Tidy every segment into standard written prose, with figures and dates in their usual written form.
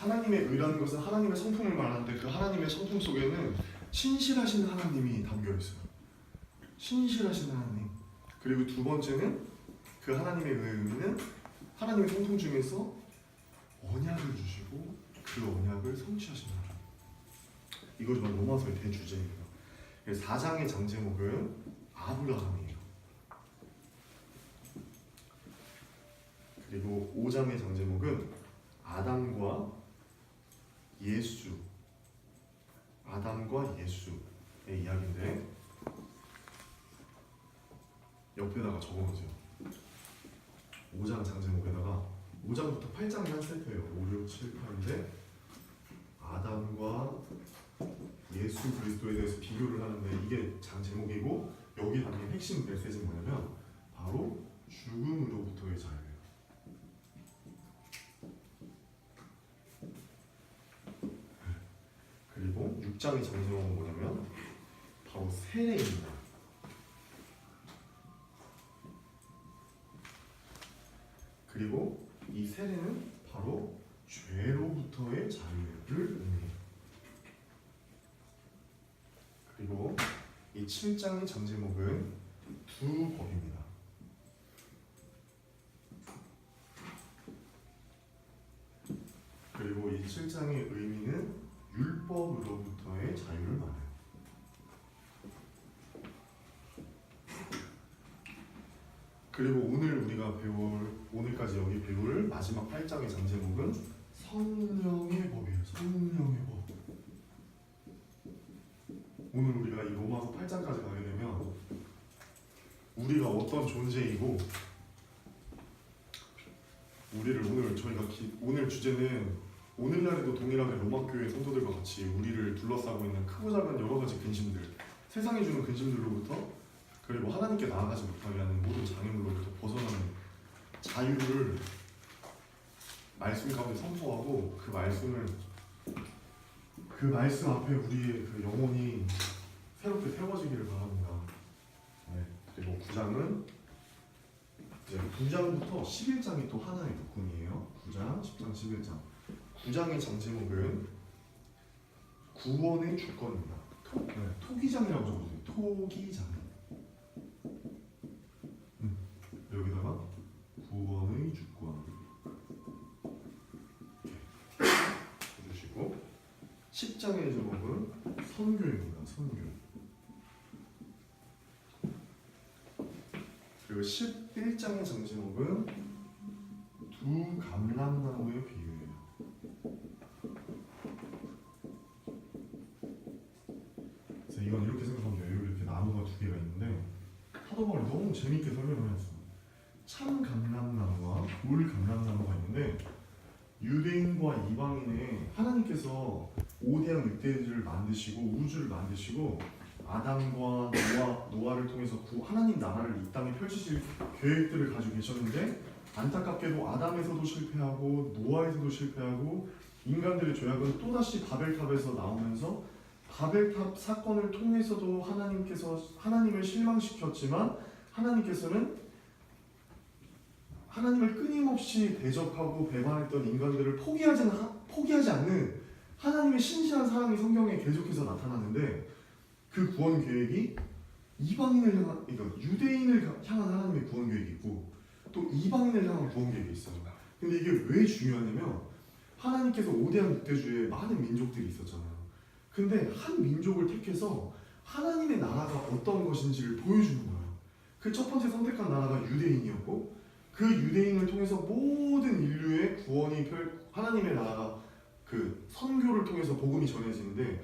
하나님의 의라는 것은 하나님의 성품을 말하는데 그 하나님의 성품 속에는 신실하신 하나님이 담겨 있어요. 신실하신 하나님. 그리고 두 번째는 그 하나님의 의미는 하나님의 성품 중에서 언약을 주시고 그 언약을 성취하신다. 이거 정말 로마서의 대주제입니다. 4장의 장제목은 아브라함이에요. 그리고 5장의 장제목은 아담과 예수의 이야기인데 옆에다가 적어놓으세요. 5장 장제목에다가 5장부터 8장이 한 세트예요. 5, 6, 7, 8인데 아담과 예수 그리스도에 대해서 비교를 하는데 이게 장제목이고 여기 담긴 핵심 메시지는 뭐냐면 바로 죽음으로부터의 자유예요. 그리고 6장의 장제목은 뭐냐면 바로 세례입니다. 그리고 이 세례는 바로 죄로부터의 자유를 의미해요. 그리고 이 7장의 장제목은 두 법입니다. 그리고 이 7장의 의미는 율법으로부터의 자유를 말해요. 그리고 오늘까지 여기 배울 마지막 8장의 장제목은 성령의 법이에요. 성령의 법. 오늘 우리가 이 로마서 8장까지 가게 되면 우리가 어떤 존재이고 오늘 주제는 오늘날에도 동일하게 로마교회 성도들과 같이 우리를 둘러싸고 있는 크고 작은 여러 가지 근심들, 세상이 주는 근심들로부터 그리고 하나님께 나아가지 못하게 하는 모든 장애물로부터 벗어나는 자유를 말씀 가운데 선포하고 그 말씀 앞에 우리의 그 영혼이 새롭게 세워지기를 바랍니다. 네. 그리고 9장은 이제 9장부터 11장이 또 하나의 부분이에요. 9장, 10장, 11장. 9장의 장제목은 구원의 주권입니다. 토기장이라고 적어주세요. 토기장. 여기다가 구원의 주권 해주시고 10장의 제목은 선교입니다. 선교. 그리고 11장의 장제목은 두 감람나무의 비유예요. 그래서 이건 이렇게 생각하면 돼요. 이렇게 나무가 두 개가 있는데 사도바울이 너무 재밌게 설명을 했어요. 참 감람나무와 울 감람나무가 있는데 유대인과 이방인의 하나님께서 5대양 6대지를 만드시고 우주를 만드시고 아담과 노아를 통해서 하나님 나라를 이 땅에 펼치실 계획들을 가지고 계셨는데 안타깝게도 아담에서도 실패하고 노아에서도 실패하고 인간들의 죄악은 또다시 바벨탑에서 나오면서 바벨탑 사건을 통해서도 하나님을 실망시켰지만 하나님께서는 하나님을 끊임없이 대적하고 배반했던 인간들을 포기하지 않는 하나님의 신실한 사랑이 성경에 계속해서 나타나는데 그 구원 계획이 그러니까 유대인을 향한 하나님의 구원 계획이 있고 또 이방인을 향한 구원 계획이 있어요. 근데 이게 왜 중요하냐면 하나님께서 5대양 6대주에 많은 민족들이 있었잖아요. 근데 한 민족을 택해서 하나님의 나라가 어떤 것인지를 보여주는 거예요. 그 첫 번째 선택한 나라가 유대인이었고 그 유대인을 통해서 모든 인류의 구원이 하나님의 나라가 그 선교를 통해서 복음이 전해지는데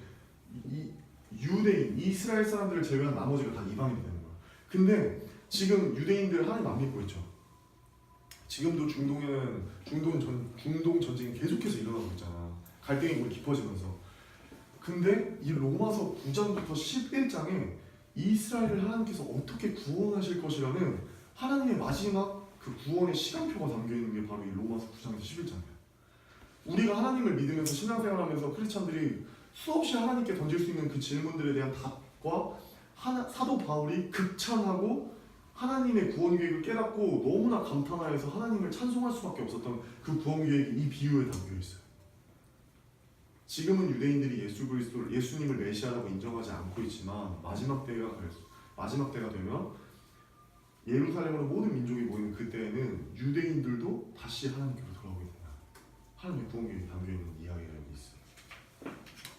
이 유대인, 이스라엘 사람들을 제외한 나머지가 다 이방인이 되는 거예요. 근데 지금 유대인들 하나님 안 믿고 있죠. 지금도 중동에는 중동 전쟁이 계속해서 일어나고 있잖아. 갈등이 우리 깊어지면서. 근데 이 로마서 9장부터 11장에 이스라엘을 하나님께서 어떻게 구원하실 것이라는 하나님의 마지막 그 구원의 시간표가 담겨있는 게 바로 이 로마서 9장에서 11장이에요. 우리가 하나님을 믿으면서 신앙생활하면서 크리스찬들이 수없이 하나님께 던질 수 있는 그 질문들에 대한 답과 사도 바울이 극찬하고 하나님의 구원 계획을 깨닫고 너무나 감탄하여서 하나님을 찬송할 수밖에 없었던 그 구원 계획이 이 비유에 담겨 있어요. 지금은 유대인들이 예수님을 메시아라고 인정하지 않고 있지만 마지막 때가 되면 예루살렘으로 모든 민족이 모이는 그때에는 유대인들도 다시 하나님께로 돌아오게 된다. 하나님의 구원 계획이 담겨 있는 이야기가 여기 있어요.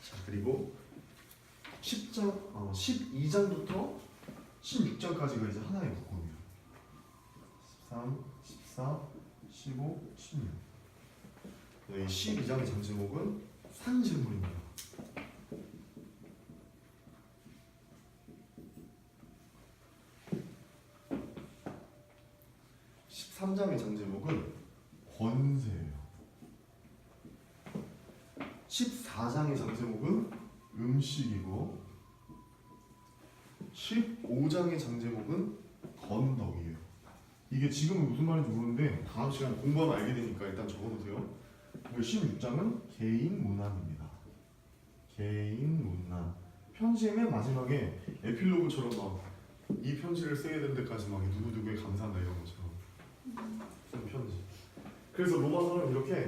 자, 그리고 12장부터 16장까지가 이제 하나의 묶음이에요. 13, 14, 15, 16. 이 12장의 장 제목은 산제물입니다. 13장의 장 제목은 권세예요. 14장의 장 제목은 음식이고 15장의 장 제목은 건덕이에요. 이게 지금은 무슨 말인지 모르는데 다음 시간에 공부하면 알게 되니까 일단 적어놓으세요. 16장은 개인 문안입니다. 개인 문안. 편지의 맨 마지막에 에필로그처럼 막 이 편지를 쓰게 된 데까지 막 누구누구에 감사한다 이런 것처럼 쓴 편지. 그래서 로마서는 이렇게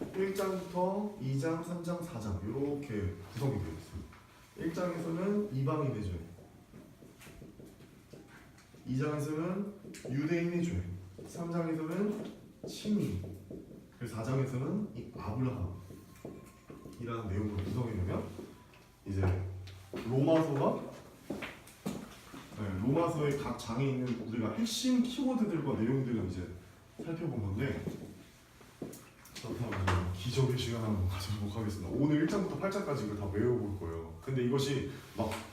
1장부터 2장, 3장, 4장 이렇게 구성이 되어 있어요. 1장에서는 이방인의 죄, 2장에서는 유대인의 죄, 3장에서는 칭의, 그리고 4장에서는 이 아브라함이라는 내용으로 구성이 되면 이제 로마서의 각 장에 있는 우리가 핵심 키워드들과 내용들을 이제 살펴본 건데 그렇다면 기적의 시간 한번 가져보도록 하겠습니다. 오늘 1장부터 8장까지 이걸 다 외워볼 거예요. 근데 이것이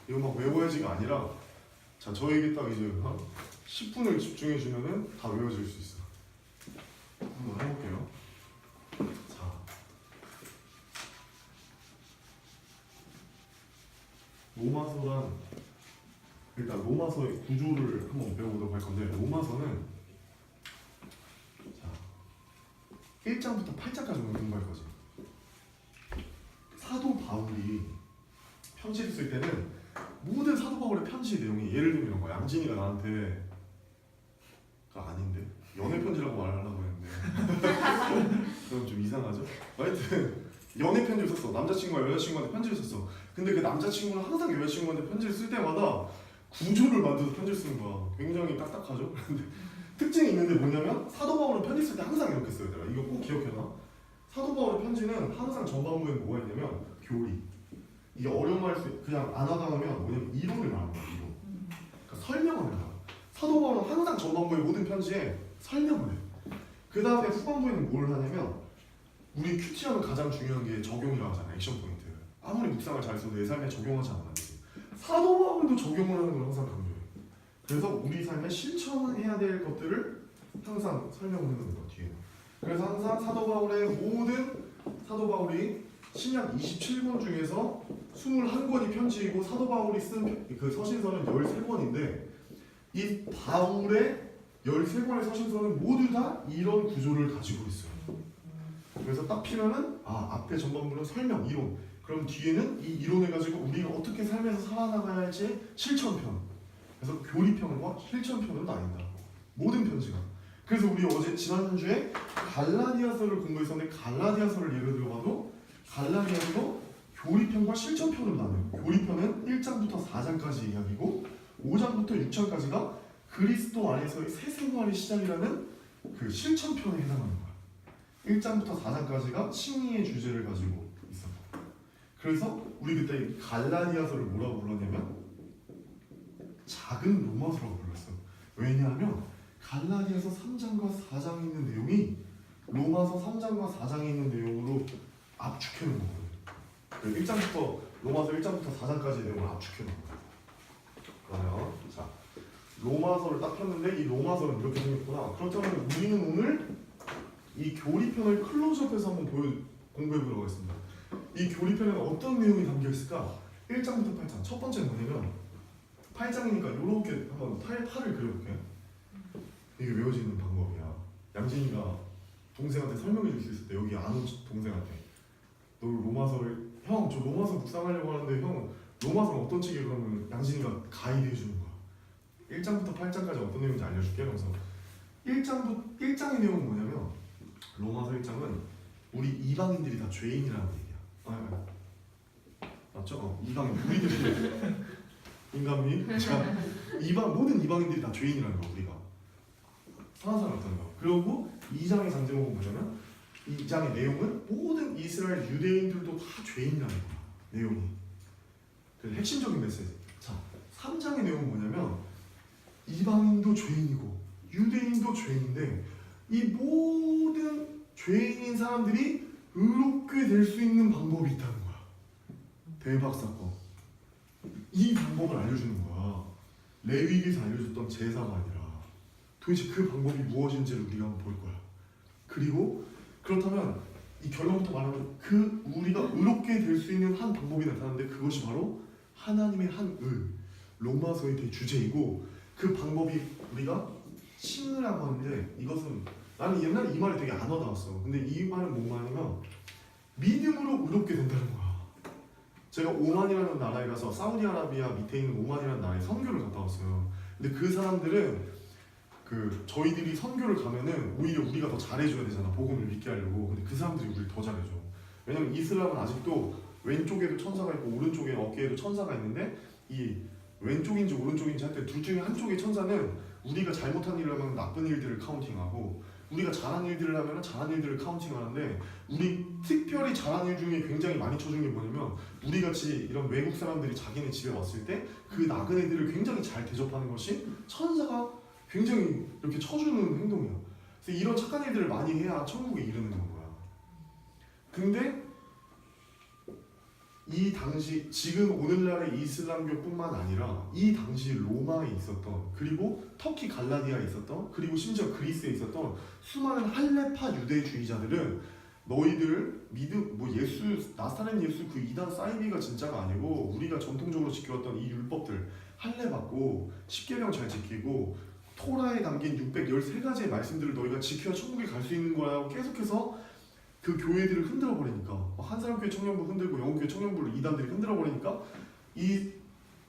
이거 막 외워야지가 아니라 자 저에게 딱 이제 한 10분을 집중해 주면은 다 외워질 수 있어요. 한번 해볼게요. 자, 일단 로마서의 구조를 한번 배워보도록 할 건데 로마서는 자 1장부터 8장까지 공부할 거지. 사도 바울이 편지를 쓸 때는 모든 사도 바울의 편지 내용이 예를 들면 이런 거야. 양진이가 나한테가 아닌데 연애 편지라고 말하려고 했는데 그럼 좀 이상하죠? 하여튼 연애 편지를 썼어. 남자친구가 여자친구한테 편지를 썼어. 근데 그 남자친구는 항상 여자친구한테 편지를 쓸 때마다 구조를 만들어서 편지를 쓰는 거야. 굉장히 딱딱하죠? 근데 특징이 있는데 뭐냐면 사도 바울은 편지 쓸 때 항상 이렇게 써야 돼. 이거 꼭 기억해놔. 사도 바울의 편지는 항상 전반부에 뭐가 있냐면 교리. 이게 어려운 말일 수 그냥 안 하다 보면 뭐냐면 이론을 말하는 거야. 이론. 그러니까 설명을 해요. 사도 바울은 항상 전반부의 모든 편지에 설명을 해. 그 다음에 후반부에는 뭘 하냐면 우리 큐티하면 가장 중요한 게 적용이라고 하잖아. 액션 포인트. 아무리 묵상을 잘 써도 내 삶에 적용하지 않아. 사도 바울도 적용을 하는 걸 항상 강조해. 그래서 우리 삶에 실천해야 될 것들을 항상 설명을 해놓는 거 뒤에. 그래서 항상 사도 바울이 신약 27권 중에서 21권이 편지이고 사도 바울이 쓴 그 서신서는 13권인데 이 바울의 13권의 서신서는 모두 다 이런 구조를 가지고 있어요. 그래서 딱 피면은 앞에 전반부는 설명, 이론. 그럼 뒤에는 이 이론을 가지고 우리가 어떻게 삶에서 살아나가야 할지 실천편. 그래서 교리편과 실천편으로 나뉜다. 모든 편지가. 그래서 우리 지난주에 갈라디아서를 공부했었는데 갈라디아서를 예를 들어봐도 갈라디아서도 교리편과 실천편으로 나눠요. 교리편은 1장부터 4장까지 이야기고 5장부터 6장까지가 그리스도 안에서의 새 생활의 시작이라는 그 실천편에 해당하는 거야. 1장부터 4장까지가 칭의의 주제를 가지고 있었고. 그래서 우리 그때 갈라디아서를 뭐라고 불렀냐면 작은 로마서라고 불렀어요. 왜냐하면 갈라디아서 3장과 4장에 있는 내용이 로마서 3장과 4장에 있는 내용으로 압축해 놓은 거거든요. 로마서 1장부터 4장까지의 내용을 압축해 놓은 거예요. 그러면 자 로마서를 딱 폈는데 이 로마서는 이렇게 생겼구나. 그렇다면 우리는 오늘 이 교리편을 클로즈업해서 한번 공부해 보도록 하겠습니다. 이 교리편에는 어떤 내용이 담겨 있을까? 1장부터 8장. 첫 번째는 뭐냐면 8장이니까 이렇게 한번 팔을 그려볼게요. 이게 외워지는 방법이야. 양진이가 동생한테 설명해 줄 수 있을 때 여기 아는 동생한테 너 로마서를 저 로마서 묵상하려고 하는데 형 로마서는 어떤 책이야? 그러면 양진이가 가이드 해주는 거야. 1장부터 8장까지 어떤 내용인지 알려줄게. 그래서 1장의 내용은 뭐냐면 로마서 1장은 우리 이방인들이 다 죄인이라는 얘기야. 맞죠? 이방인 우리들이 인간미 자 모든 이방인들이 다 죄인이라는 거 우리가 선한 사람 같다는 거. 그리고 2장의 장제목은 뭐냐면 2장의 내용은 모든 이스라엘 유대인들도 다 죄인이라는 거야. 내용이. 그래서 핵심적인 메시지. 자 3장의 내용은 뭐냐면 이방인도 죄인이고 유대인도 죄인인데 이 모든 죄인인 사람들이 의롭게 될 수 있는 방법이 있다는 거야. 대박 사건. 이 방법을 알려주는 거야. 레위기에서 알려줬던 제사가 아니라 도대체 그 방법이 무엇인지를 우리가 한번 볼 거야. 그리고 그렇다면 이 결론부터 말하면 그 우리가 의롭게 될 수 있는 한 방법이 나타나는데 그것이 바로 하나님의 한 의, 로마서의 대주제이고 그 방법이 우리가 칭의라고 하는데 이것은 나는 옛날에 이 말이 되게 안 와닿았어. 근데 이 말은 뭔 말이냐면 믿음으로 의롭게 된다는 거야. 제가 오만이라는 나라에 가서 사우디아라비아 밑에 있는 오만이라는 나라에 선교를 갔다 왔어요. 근데 그 사람들은 저희들이 선교를 가면은 오히려 우리가 더 잘해줘야 되잖아. 복음을 믿게 하려고. 근데 그 사람들이 우리를 더 잘해줘. 왜냐면 이슬람은 아직도 왼쪽에도 천사가 있고 오른쪽에 어깨에도 천사가 있는데 이 왼쪽인지 오른쪽인지 할 때 둘 중에 한쪽의 천사는 우리가 잘못한 일을 하면 나쁜 일들을 카운팅하고 우리가 잘한 일들을 하면 잘한 일들을 카운팅하는데 우리 특별히 잘한 일 중에 굉장히 많이 쳐준 게 뭐냐면 우리같이 이런 외국 사람들이 자기네 집에 왔을 때 그 나그네들을 굉장히 잘 대접하는 것이 천사가 굉장히 이렇게 쳐주는 행동이야. 그래서 이런 착한 일들을 많이 해야 천국에 이르는 거야. 근데 이 당시 지금 오늘날의 이슬람교뿐만 아니라 이 당시 로마에 있었던 그리고 터키 갈라디아에 있었던 그리고 심지어 그리스에 있었던 수많은 할레파 유대주의자들은 너희들 예수 나사렛 예수 그 이단 사이비가 진짜가 아니고 우리가 전통적으로 지켜왔던 이 율법들 할례 받고 십계명 잘 지키고 토라에 담긴 613가지의 말씀들을 너희가 지켜야 천국에 갈 수 있는 거야. 계속해서 그 교회들을 흔들어 버리니까 한사람교회 청년부 흔들고 영국교회 청년부를 이단들이 흔들어 버리니까 이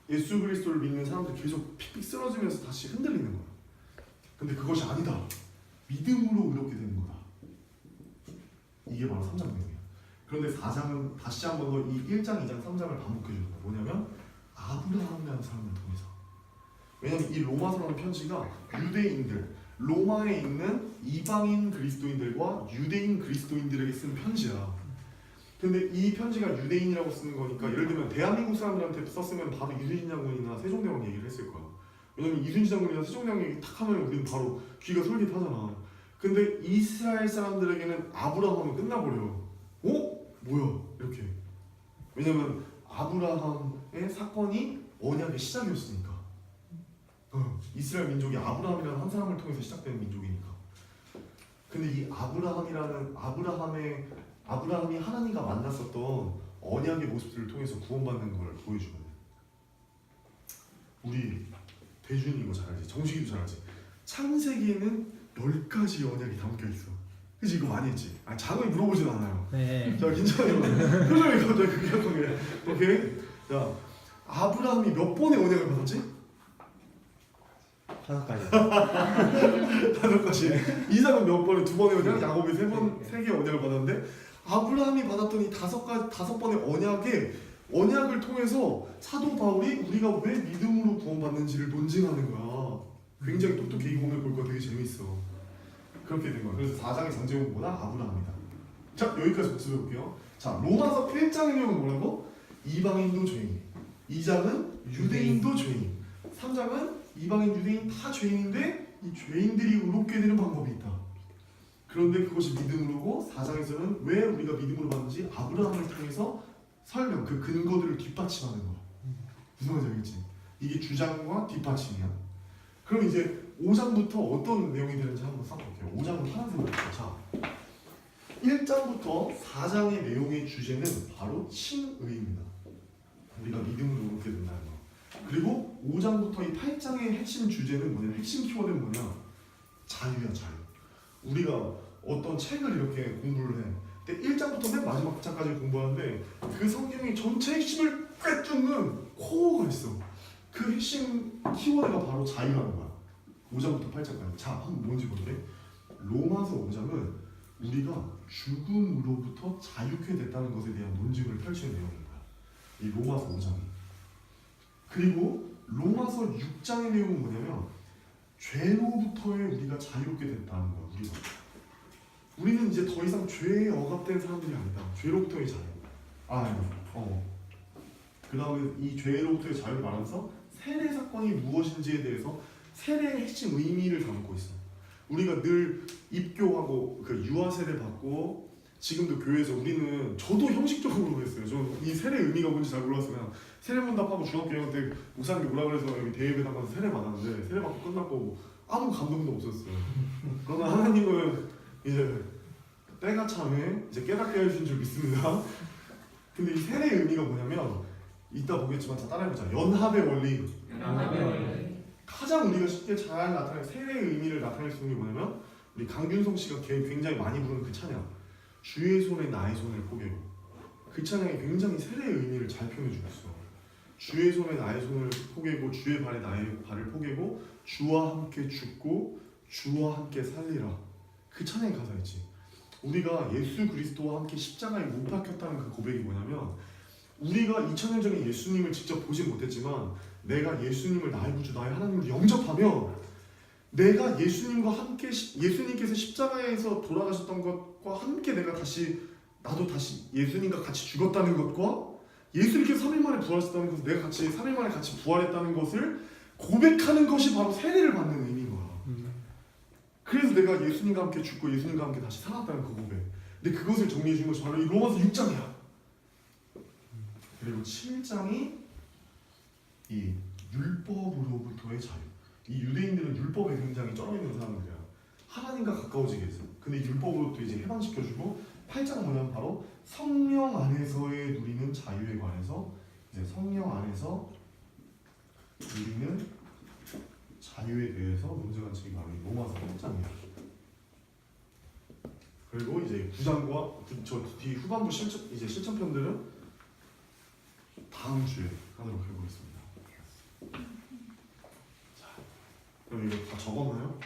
예수 그리스도를 믿는 사람들이 계속 픽픽 쓰러지면서 다시 흔들리는 거야. 근데 그것이 아니다. 믿음으로 의롭게 되는 거다. 이게 바로 3장 내용이야. 그런데 4장은 다시 한 번 더 이 1장, 2장, 3장을 반복해 주는 거야. 뭐냐면 아브라함이라는 사람을 통해서. 왜냐면 이 로마서라는 편지가 유대인들 로마에 있는 이방인 그리스도인들과 유대인 그리스도인들에게 쓴 편지야. 근데 이 편지가 유대인이라고 쓰는 거니까 예를 들면 대한민국 사람들한테 썼으면 바로 이순신 장군이나 세종대왕 얘기를 했을 거야. 왜냐면 이순신 장군이나 세종대왕 얘기 탁 하면 우리는 바로 귀가 솔깃하잖아. 근데 이스라엘 사람들에게는 아브라함은 끝나버려. 뭐야? 이렇게. 왜냐면 아브라함의 사건이 언약의 시작이었으니까. 이스라엘 민족이 아브라함이라는 한 사람을 통해서 시작된 민족이니까. 근데 이 아브라함이 하나님과 만났었던 언약의 모습들을 통해서 구원받는 걸 보여주거든. 우리 대준이 이거 잘 알지? 정식이도 잘 알지? 창세기에는 10가지 언약이 담겨 있어. 그치? 이거 많이 했지? 장을 물어보진 않아요. 네. 자, 괜찮아요. 표정이 갑자기 급격하게. 오케이? 자, 아브라함이 몇 번의 언약을 받았지? 5가지. 5가지. 이삭은 몇 번에 2번의 언약, 야곱이 3개의 언약을 받았는데 아브라함이 받았던 이 5번의 언약을 통해서 사도 바울이 우리가 왜 믿음으로 구원받는지를 논증하는 거야. 굉장히 똑똑해. 이 부분을 볼 거 되게 재밌어. 그렇게 된 거야. 그래서 4장의 장제목보다 아브라함이다. 자, 여기까지 복습해 볼게요. 자, 로마서 1장의 내용은 뭐라고? 이방인도 죄인. 2장은 유대인도 죄인. 3장은 이방인, 유대인 다 죄인인데 이 죄인들이 의롭게 되는 방법이 있다. 그런데 그것이 믿음으로고 4장에서는 왜 우리가 믿음으로 받는지 아브라함을 통해서 설명, 그 근거들을 뒷받침하는 거야. 무슨 말인지 알겠지? 이게 주장과 뒷받침이야. 그럼 이제 5장부터 어떤 내용이 되는지 한번 써볼게요. 5장은 파란색으로 볼게요. 자, 1장부터 4장의 내용의 주제는 바로 칭의입니다. 우리가 믿음으로 의롭게 된다는 거. 그리고 5장부터 이 8장의 핵심 주제는 뭐냐? 핵심 키워드는 뭐냐? 자유야, 자유. 우리가 어떤 책을 이렇게 공부를 해. 근데 1장부터 맨 마지막 장까지 공부하는데 그 성경의 전체 핵심을 꿰뚫는 코어가 있어. 그 핵심 키워드가 바로 자유라는 거야. 5장부터 8장까지. 자, 한번 뭔지 볼게. 로마서 5장은 우리가 죽음으로부터 자유케 됐다는 것에 대한 논증을 펼치는 내용인 거야. 이 로마서 5장이. 그리고 로마서 6장의 내용은 뭐냐면 죄로부터의 우리가 자유롭게 됐다는 거야. 우리는 이제 더 이상 죄에 억압된 사람들이 아니다. 죄로부터의 자유. 그 다음에 이 죄로부터의 자유를 말하면서 세례 사건이 무엇인지에 대해서 세례의 핵심 의미를 담고 있어. 우리가 늘 입교하고 그 유아 세례 받고 지금도 교회에서 우리는 저도 형식적으로 그랬어요. 저 이 세례 의미가 뭔지 잘 몰랐어요. 그냥 세례문답하고 중학교 2학년 때 목사님이 오라 그래서 여기 대예배당 가서 세례 받았는데 세례 받고 끝났고 아무 감동도 없었어요. 그러나 하나님은 이제 때가 참에 이제 깨닫게 해주신 줄 믿습니다. 근데 이 세례의 의미가 뭐냐면 이따 보겠지만 자 따라해보자. 연합의 원리. 가장 우리가 쉽게 잘 나타낼 세례의 의미를 나타낼 수 있는 게 뭐냐면 우리 강균성 씨가 굉장히 많이 부르는 그 찬양 주의 손에 나의 손을 포개고 그 찬양이 굉장히 세례의 의미를 잘 표현해주고 있어. 주의 손에 나의 손을 포개고 주의 발에 나의 발을 포개고 주와 함께 죽고 주와 함께 살리라. 그 찬양의 가사 있지. 우리가 예수 그리스도와 함께 십자가에 못 박혔다는 그 고백이 뭐냐면 우리가 2000년 전에 예수님을 직접 보진 못했지만 내가 예수님을 나의 구주 나의 하나님을 영접하며 내가 예수님과 함께 예수님께서 십자가에서 돌아가셨던 것과 함께 내가 나도 다시 예수님과 같이 죽었다는 것과 예수님께서 3일 만에 부활하셨다는 것을 내가 같이 3일 만에 같이 부활했다는 것을 고백하는 것이 바로 세례를 받는 의미인 거야. 그래서 내가 예수님과 함께 죽고 예수님과 함께 다시 살았다는 그 고백. 근데 그것을 정리해 준 것이 바로 이 로마서 6장이야. 그리고 7장이 이 율법으로부터의 자유. 이 유대인들은 율법에 굉장히 쩔어 있는 사람들이야. 하나님과 가까워지게 했어. 근데 율법으로부터 이제 해방시켜주고 8장은 뭐냐면 바로 성령 안에서의 누리는 자유에 관해서 이제 성령 안에서 누리는 자유에 대해서 논증한 책이 바로 로마서 8장이야. 그리고 이제 9장과 저 뒤 후반부 실천편들은 다음 주에 하도록 해보겠습니다. 자, 그럼 이거 다 적었나요?